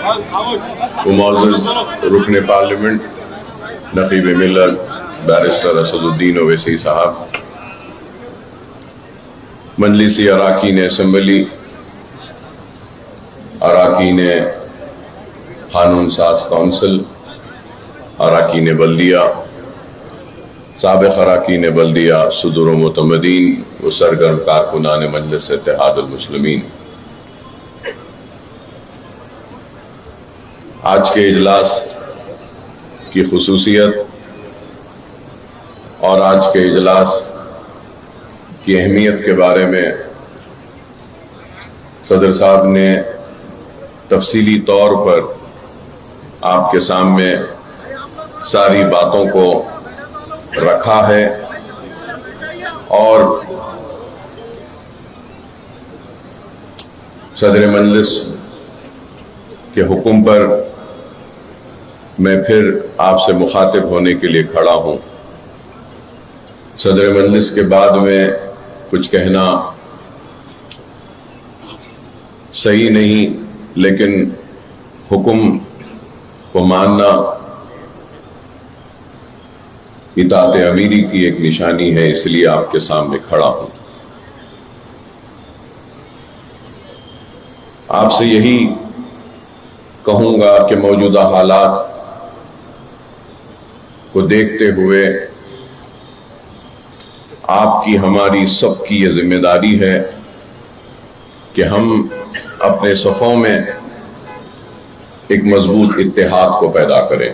معزز رکن پارلیمنٹ نقیب ملت بیرسٹر اسد الدین اویسی صاحب، مجلسی اراکین اسمبلی، اراکین قانون ساز کونسل، اراکین بلدیہ، سابق اراکین بلدیہ، صدور و معتمدین و سرگرم کارکنان مجلس اتحاد المسلمین، آج کے اجلاس کی خصوصیت اور آج کے اجلاس کی اہمیت کے بارے میں صدر صاحب نے تفصیلی طور پر آپ کے سامنے ساری باتوں کو رکھا ہے، اور صدر مجلس کے حکم پر میں پھر آپ سے مخاطب ہونے کے لیے کھڑا ہوں۔ صدر مجلس کے بعد میں کچھ کہنا صحیح نہیں، لیکن حکم کو ماننا اطاعت امیری کی ایک نشانی ہے، اس لیے آپ کے سامنے کھڑا ہوں۔ آپ سے یہی کہوں گا کہ موجودہ حالات کو دیکھتے ہوئے آپ کی ہماری سب کی یہ ذمہ داری ہے کہ ہم اپنے صفوں میں ایک مضبوط اتحاد کو پیدا کریں،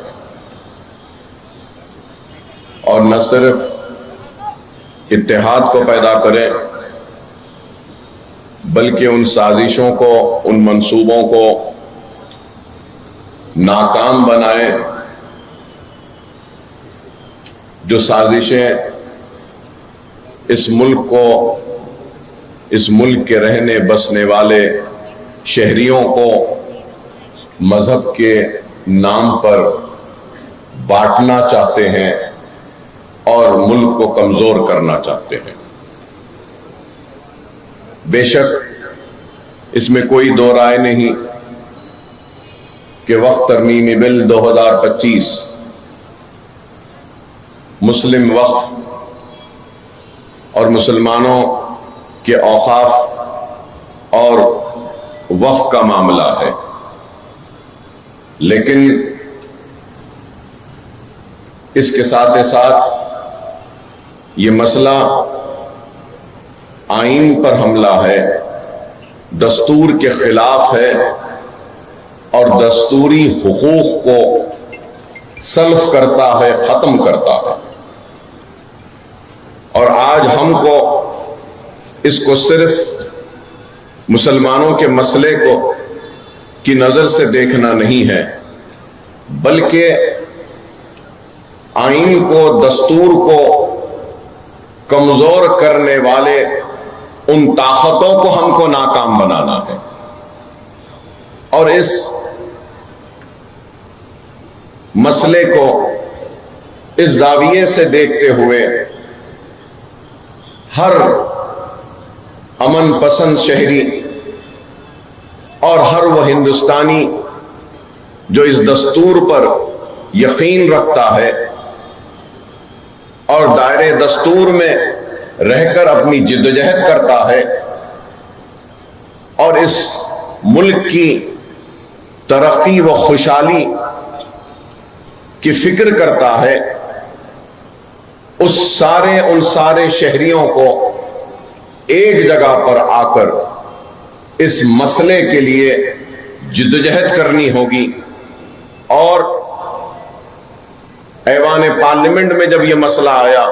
اور نہ صرف اتحاد کو پیدا کریں بلکہ ان سازشوں کو، ان منصوبوں کو ناکام بنائیں جو سازشیں اس ملک کو، اس ملک کے رہنے بسنے والے شہریوں کو مذہب کے نام پر بانٹنا چاہتے ہیں اور ملک کو کمزور کرنا چاہتے ہیں۔ بے شک اس میں کوئی دو رائے نہیں کہ وقف ترمیمی بل 2025 مسلم وقف اور مسلمانوں کے اوقاف اور وقف کا معاملہ ہے، لیکن اس کے ساتھ ساتھ یہ مسئلہ آئین پر حملہ ہے، دستور کے خلاف ہے، اور دستوری حقوق کو سلف کرتا ہے، ختم کرتا ہے۔ اور آج ہم کو اس کو صرف مسلمانوں کے مسئلے کو کی نظر سے دیکھنا نہیں ہے، بلکہ آئین کو، دستور کو کمزور کرنے والے ان طاقتوں کو ہم کو ناکام بنانا ہے۔ اور اس مسئلے کو اس زاویے سے دیکھتے ہوئے ہر امن پسند شہری اور ہر وہ ہندوستانی جو اس دستور پر یقین رکھتا ہے اور دائرے دستور میں رہ کر اپنی جدوجہد کرتا ہے اور اس ملک کی ترقی و خوشحالی کی فکر کرتا ہے، ان سارے شہریوں کو ایک جگہ پر آ کر اس مسئلے کے لیے جدوجہد کرنی ہوگی۔ اور ایوان پارلیمنٹ میں جب یہ مسئلہ آیا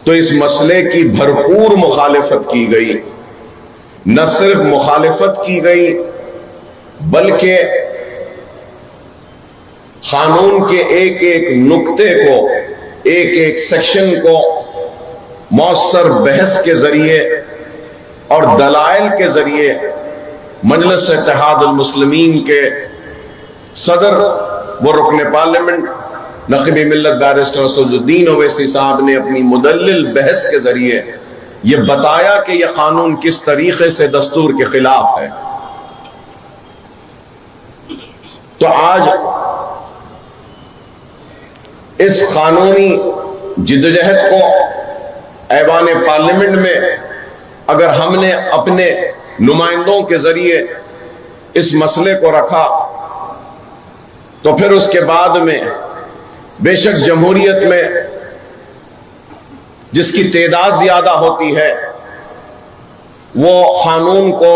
تو اس مسئلے کی بھرپور مخالفت کی گئی، نہ صرف مخالفت کی گئی بلکہ قانون کے ایک ایک نقطے کو، ایک ایک سیکشن کو مؤثر بحث کے ذریعے اور دلائل کے ذریعے مجلس اتحاد المسلمین کے صدر و رکن پارلیمنٹ نقیب ملت بیرسٹر اسد الدین اویسی صاحب نے اپنی مدلل بحث کے ذریعے یہ بتایا کہ یہ قانون کس طریقے سے دستور کے خلاف ہے۔ تو آج اس قانونی جدوجہد کو ایوان پارلیمنٹ میں اگر ہم نے اپنے نمائندوں کے ذریعے اس مسئلے کو رکھا تو پھر اس کے بعد میں بے شک جمہوریت میں جس کی تعداد زیادہ ہوتی ہے وہ قانون کو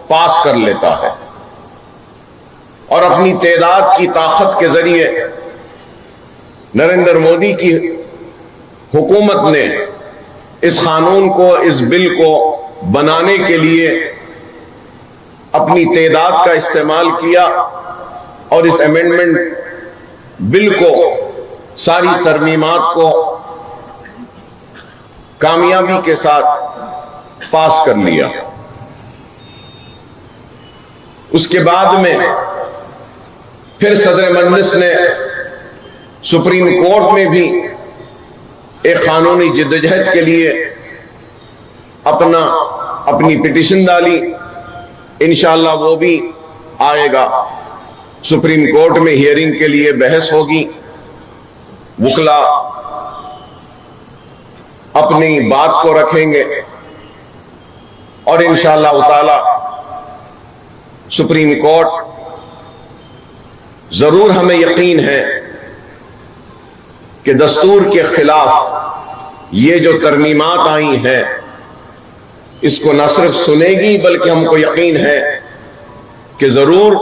پاس کر لیتا ہے اور اپنی تعداد کی طاقت کے ذریعے نریندر مودی کی حکومت نے اس قانون کو، اس بل کو بنانے کے لیے اپنی تعداد کا استعمال کیا اور اس امینڈمنٹ بل کو، ساری ترمیمات کو کامیابی کے ساتھ پاس کر لیا۔ اس کے بعد میں پھر صدر مجلس نے سپریم کورٹ میں بھی ایک قانونی جدوجہد کے لیے اپنی پٹیشن ڈالی۔ انشاءاللہ وہ بھی آئے گا، سپریم کورٹ میں ہیئرنگ کے لیے بحث ہوگی، وکلاء اپنی بات کو رکھیں گے اور انشاءاللہ تعالی سپریم کورٹ، ضرور ہمیں یقین ہے کہ دستور کے خلاف یہ جو ترمیمات آئی ہیں اس کو نہ صرف سنے گی بلکہ ہم کو یقین ہے کہ ضرور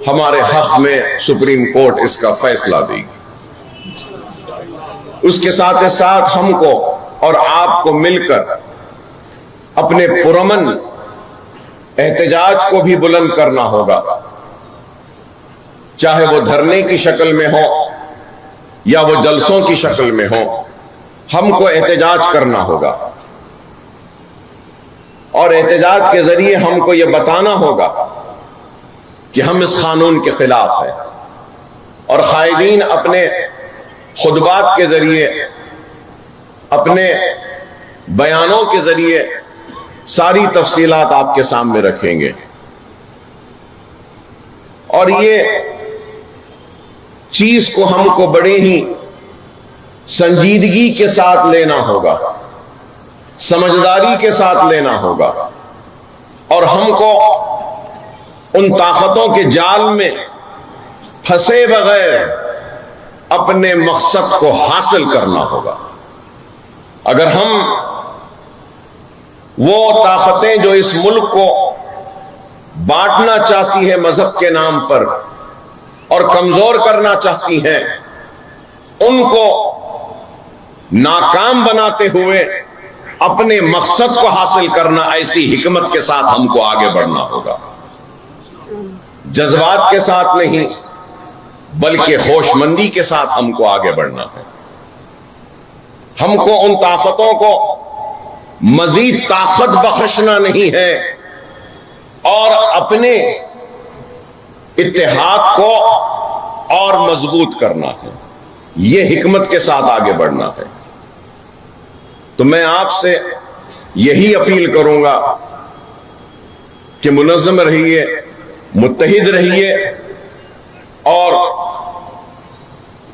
ہمارے حق میں سپریم کورٹ اس کا فیصلہ دے گی۔ اس کے ساتھ ساتھ ہم کو اور آپ کو مل کر اپنے پرامن احتجاج کو بھی بلند کرنا ہوگا، چاہے وہ دھرنے کی شکل میں ہو یا وہ جلسوں کی شکل میں ہو، ہم کو احتجاج کرنا ہوگا اور احتجاج کے ذریعے ہم کو یہ بتانا ہوگا کہ ہم اس قانون کے خلاف ہیں، اور قائدین اپنے خطبات کے ذریعے، اپنے بیانوں کے ذریعے ساری تفصیلات آپ کے سامنے رکھیں گے، اور یہ چیز کو ہم کو بڑے ہی سنجیدگی کے ساتھ لینا ہوگا، سمجھداری کے ساتھ لینا ہوگا، اور ہم کو ان طاقتوں کے جال میں پھنسے بغیر اپنے مقصد کو حاصل کرنا ہوگا۔ اگر ہم وہ طاقتیں جو اس ملک کو بانٹنا چاہتی ہے مذہب کے نام پر اور کمزور کرنا چاہتی ہیں، ان کو ناکام بناتے ہوئے اپنے مقصد کو حاصل کرنا، ایسی حکمت کے ساتھ ہم کو آگے بڑھنا ہوگا، جذبات کے ساتھ نہیں بلکہ ہوش مندی کے ساتھ ہم کو آگے بڑھنا ہے۔ ہم کو ان طاقتوں کو مزید طاقت بخشنا نہیں ہے اور اپنے اتحاد کو اور مضبوط کرنا ہے، یہ حکمت کے ساتھ آگے بڑھنا ہے۔ تو میں آپ سے یہی اپیل کروں گا کہ منظم رہیے، متحد رہیے، اور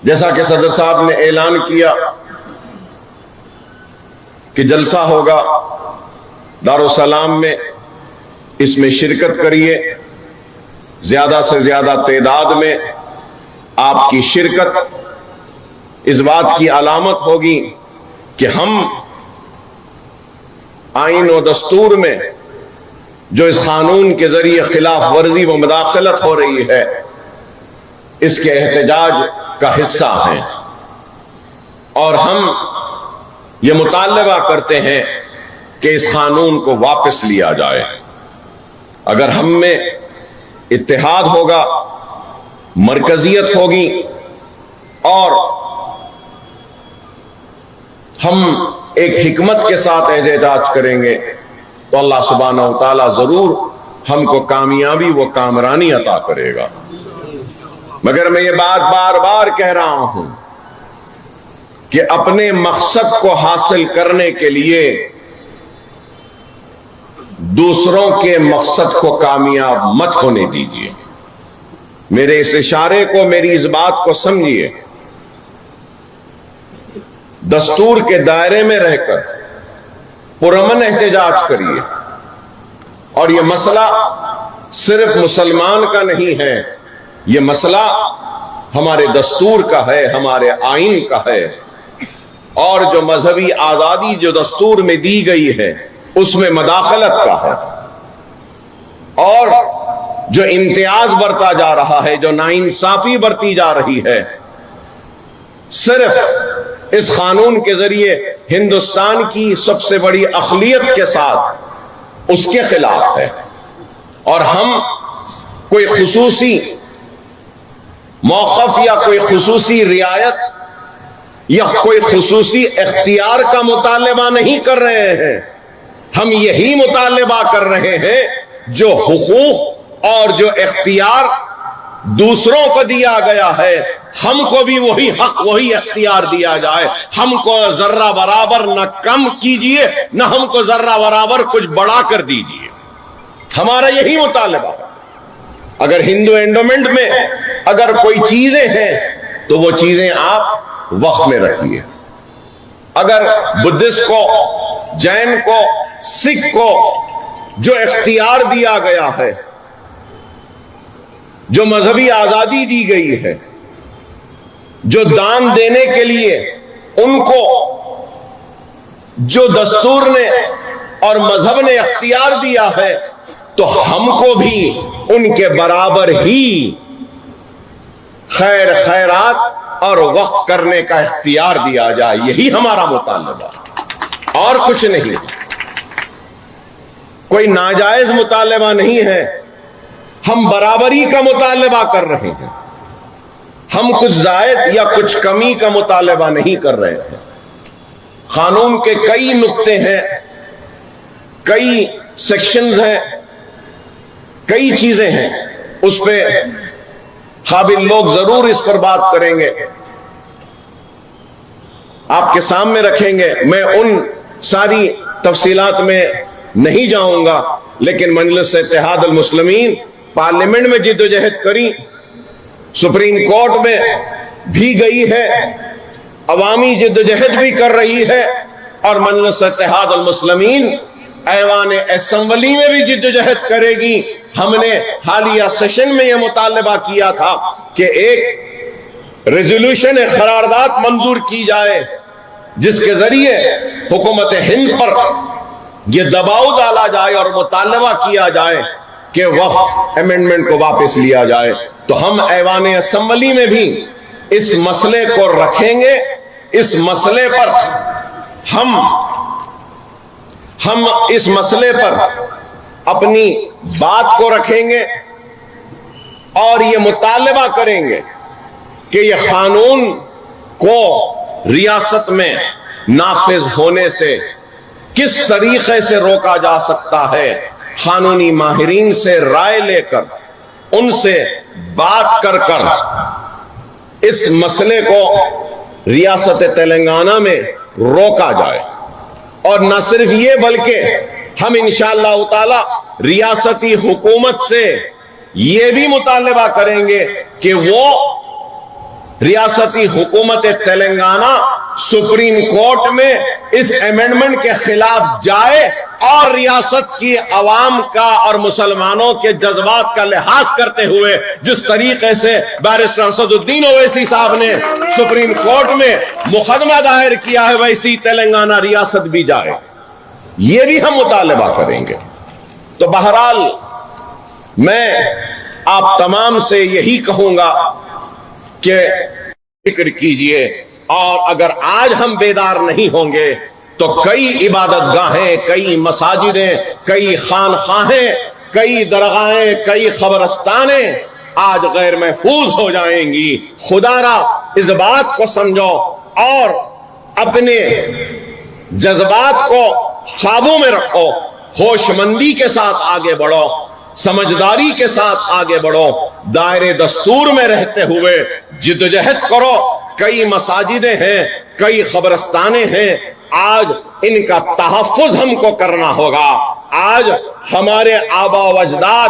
جیسا کہ صدر صاحب نے اعلان کیا کہ جلسہ ہوگا دارالسلام میں، اس میں شرکت کریے، زیادہ سے زیادہ تعداد میں آپ کی شرکت اس بات کی علامت ہوگی کہ ہم آئین و دستور میں جو اس قانون کے ذریعے خلاف ورزی و مداخلت ہو رہی ہے اس کے احتجاج کا حصہ ہیں، اور ہم یہ مطالبہ کرتے ہیں کہ اس قانون کو واپس لیا جائے۔ اگر ہم میں اتحاد ہوگا، مرکزیت ہوگی، اور ہم ایک حکمت کے ساتھ احتجاج کریں گے تو اللہ سبحانہ و تعالی ضرور ہم کو کامیابی و کامرانی عطا کرے گا۔ مگر میں یہ بات بار بار کہہ رہا ہوں کہ اپنے مقصد کو حاصل کرنے کے لیے دوسروں کے مقصد کو کامیاب مت ہونے دیجیے۔ میرے اس اشارے کو، میری اس بات کو سمجھیے، دستور کے دائرے میں رہ کر پرامن احتجاج کریے. اور یہ مسئلہ صرف مسلمان کا نہیں ہے، یہ مسئلہ ہمارے دستور کا ہے، ہمارے آئین کا ہے، اور جو مذہبی آزادی جو دستور میں دی گئی ہے اس میں مداخلت کا ہے، اور جو امتیاز برتا جا رہا ہے، جو ناانصافی برتی جا رہی ہے، صرف اس قانون کے ذریعے ہندوستان کی سب سے بڑی اقلیت کے ساتھ اس کے خلاف ہے. اور ہم کوئی خصوصی موقف یا کوئی خصوصی رعایت یا کوئی خصوصی اختیار کا مطالبہ نہیں کر رہے ہیں، ہم یہی مطالبہ کر رہے ہیں جو حقوق اور جو اختیار دوسروں کو دیا گیا ہے، ہم کو بھی وہی حق وہی اختیار دیا جائے. ہم کو ذرہ برابر نہ کم کیجئے، نہ ہم کو ذرہ برابر کچھ بڑھا کر دیجئے. ہمارا یہی مطالبہ ہے. اگر ہندو اینڈومنٹ میں اگر کوئی چیزیں ہیں تو وہ چیزیں آپ وقف میں رکھیے. اگر بدھسٹ کو، جین کو، سکھ کو جو اختیار دیا گیا ہے، جو مذہبی آزادی دی گئی ہے، جو دان دینے کے لیے ان کو جو دستور نے اور مذہب نے اختیار دیا ہے، تو ہم کو بھی ان کے برابر ہی خیر خیرات اور وقف کرنے کا اختیار دیا جائے. یہی ہمارا مطالبہ، اور کچھ نہیں. کوئی ناجائز مطالبہ نہیں ہے، ہم برابری کا مطالبہ کر رہے ہیں. ہم کچھ زائد یا کچھ کمی کا مطالبہ نہیں کر رہے ہیں. قانون کے کئی نقطے ہیں، کئی سیکشنز ہیں، کئی چیزیں ہیں، اس پہ قابل لوگ ضرور اس پر بات کریں گے، آپ کے سامنے رکھیں گے. میں ان ساری تفصیلات میں نہیں جاؤں گا، لیکن مجلس اتحاد المسلمین پارلیمنٹ میں جد و جہد کری، سپریم کورٹ میں بھی گئی ہے، عوامی جد و جہد بھی کر رہی ہے، اور مجلس اتحاد المسلمین ایوان اسمبلی میں بھی جد و جہد کرے گی. ہم نے حالیہ سیشن میں یہ مطالبہ کیا تھا کہ ایک ریزولوشن قرارداد منظور کی جائے جس کے ذریعے حکومت ہند پر یہ دباؤ ڈالا جائے اور مطالبہ کیا جائے کہ وقف امینڈمنٹ کو واپس لیا جائے. تو ہم ایوان اسمبلی میں بھی اس مسئلے کو رکھیں گے. اس مسئلے پر ہم اس مسئلے پر اپنی بات کو رکھیں گے اور یہ مطالبہ کریں گے کہ یہ قانون کو ریاست میں نافذ ہونے سے کس طریقے سے روکا جا سکتا ہے. قانونی ماہرین سے رائے لے کر، ان سے بات کر کر اس مسئلے کو ریاست تلنگانہ میں روکا جائے. اور نہ صرف یہ بلکہ ہم انشاءاللہ تعالی ریاستی حکومت سے یہ بھی مطالبہ کریں گے کہ وہ ریاستی حکومت تلنگانہ سپریم کورٹ میں اس امینڈمنٹ کے خلاف جائے اور ریاست کی عوام کا اور مسلمانوں کے جذبات کا لحاظ کرتے ہوئے جس طریقے سے بیرسٹر اسد الدین اویسی صاحب نے سپریم کورٹ میں مقدمہ دائر کیا ہے، ویسی تلنگانہ ریاست بھی جائے. یہ بھی ہم مطالبہ کریں گے. تو بہرحال میں آپ تمام سے یہی کہوں گا کہ فکر کیجئے، اور اگر آج ہم بیدار نہیں ہوں گے تو کئی عبادت گاہیں، کئی مساجدیں، کئی خانقاہیں، کئی درگاہیں، کئی قبرستانیں آج غیر محفوظ ہو جائیں گی. خدا را اس بات کو سمجھو اور اپنے جذبات کو قابو میں رکھو، ہوش مندی کے ساتھ آگے بڑھو، سمجھداری کے ساتھ آگے بڑھو، دائرے دستور میں رہتے ہوئے جدوجہد کرو. کئی مساجدیں ہیں، کئی قبرستانیں ہیں، آج ان کا تحفظ ہم کو کرنا ہوگا. آج ہمارے آبا و اجداد